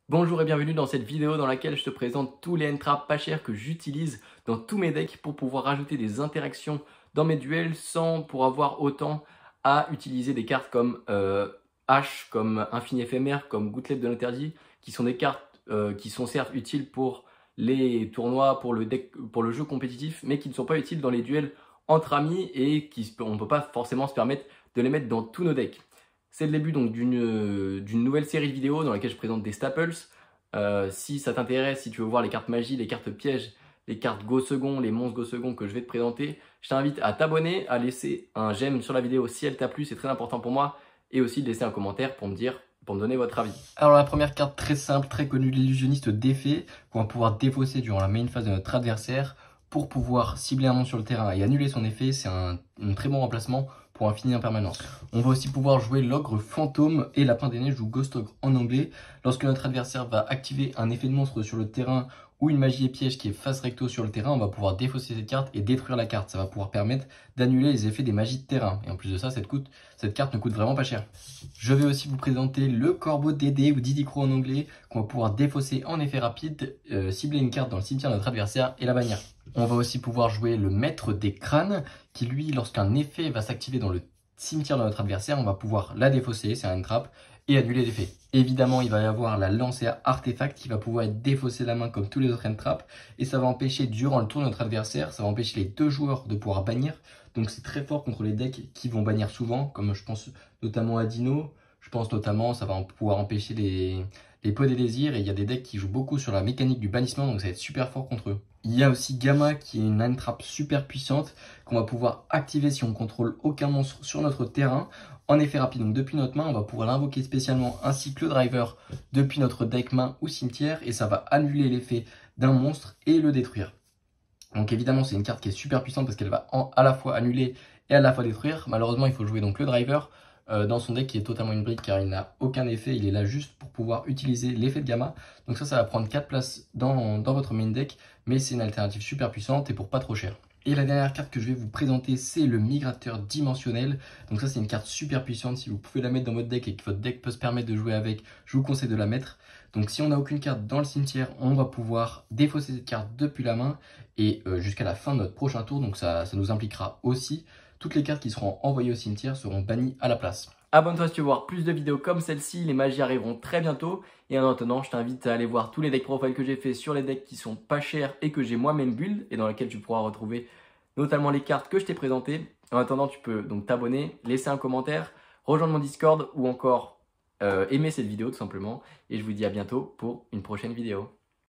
Bonjour et bienvenue dans cette vidéo dans laquelle je te présente tous les end-traps pas chers que j'utilise dans tous mes decks pour pouvoir rajouter des interactions dans mes duels sans pour avoir autant à utiliser des cartes comme H, comme Infini éphémère, comme Gouttelette de l'interdit, qui sont des cartes qui sont certes utiles pour les tournois, pour le deck, pour le jeu compétitif, mais qui ne sont pas utiles dans les duels entre amis et on ne peut pas forcément se permettre de les mettre dans tous nos decks. C'est le début donc d'une nouvelle série de vidéos dans laquelle je présente des staples. Si ça t'intéresse, si tu veux voir les cartes magie, les cartes pièges, les cartes go second, les monstres go second que je vais te présenter, je t'invite à t'abonner, à laisser un j'aime sur la vidéo si elle t'a plu, c'est très important pour moi, et aussi de laisser un commentaire pour me donner votre avis. Alors la première carte très simple, très connue, l'illusionniste d'effet, qu'on va pouvoir défausser durant la main phase de notre adversaire pour pouvoir cibler un monstre sur le terrain et annuler son effet. C'est un très bon remplacement pour Infini Impermanence. On va aussi pouvoir jouer l'ogre fantôme et lapin des neiges ou ghost ogre en anglais. Lorsque notre adversaire va activer un effet de monstre sur le terrain ou une magie et piège qui est face recto sur le terrain, on va pouvoir défausser cette carte et détruire la carte. Ça va pouvoir permettre d'annuler les effets des magies de terrain. Et en plus de ça, cette carte ne coûte vraiment pas cher. Je vais aussi vous présenter le corbeau Dédé ou Didi Crow en anglais qu'on va pouvoir défausser en effet rapide, cibler une carte dans le cimetière de notre adversaire et la bannir. On va aussi pouvoir jouer le maître des crânes qui lui, lorsqu'un effet va s'activer dans le cimetière de notre adversaire, on va pouvoir la défausser, c'est un trap, et annuler l'effet. Évidemment, il va y avoir la lance à artefact qui va pouvoir être défaussée la main comme tous les autres end traps, et ça va empêcher, durant le tour de notre adversaire, ça va empêcher les deux joueurs de pouvoir bannir. Donc c'est très fort contre les decks qui vont bannir souvent, comme je pense notamment à Dino. Je pense notamment, ça va pouvoir empêcher les pots des désirs, et il y a des decks qui jouent beaucoup sur la mécanique du bannissement, donc ça va être super fort contre eux. Il y a aussi Gamma qui est une hand trap super puissante qu'on va pouvoir activer si on contrôle aucun monstre sur notre terrain en effet rapide. Donc depuis notre main, on va pouvoir l'invoquer spécialement ainsi que le driver depuis notre deck main ou cimetière et ça va annuler l'effet d'un monstre et le détruire. Donc évidemment, c'est une carte qui est super puissante parce qu'elle va à la fois annuler et à la fois détruire. Malheureusement, il faut jouer donc le driver dans son deck qui est totalement une brique car il n'a aucun effet. Il est là juste pour pouvoir utiliser l'effet de gamma. Donc ça va prendre 4 places dans votre main deck, mais c'est une alternative super puissante et pour pas trop cher. Et la dernière carte que je vais vous présenter, c'est le migrateur dimensionnel. Donc ça, c'est une carte super puissante. Si vous pouvez la mettre dans votre deck et que votre deck peut se permettre de jouer avec, je vous conseille de la mettre. Donc si on n'a aucune carte dans le cimetière, on va pouvoir défausser cette carte depuis la main et jusqu'à la fin de notre prochain tour. Donc ça nous impliquera aussi toutes les cartes qui seront envoyées au cimetière seront bannies à la place. Abonne-toi si tu veux voir plus de vidéos comme celle-ci, les magies arriveront très bientôt. Et en attendant, je t'invite à aller voir tous les decks profile que j'ai fait sur les decks qui sont pas chers et que j'ai moi-même build et dans lesquels tu pourras retrouver notamment les cartes que je t'ai présentées. En attendant, tu peux donc t'abonner, laisser un commentaire, rejoindre mon Discord ou encore aimer cette vidéo tout simplement. Et je vous dis à bientôt pour une prochaine vidéo.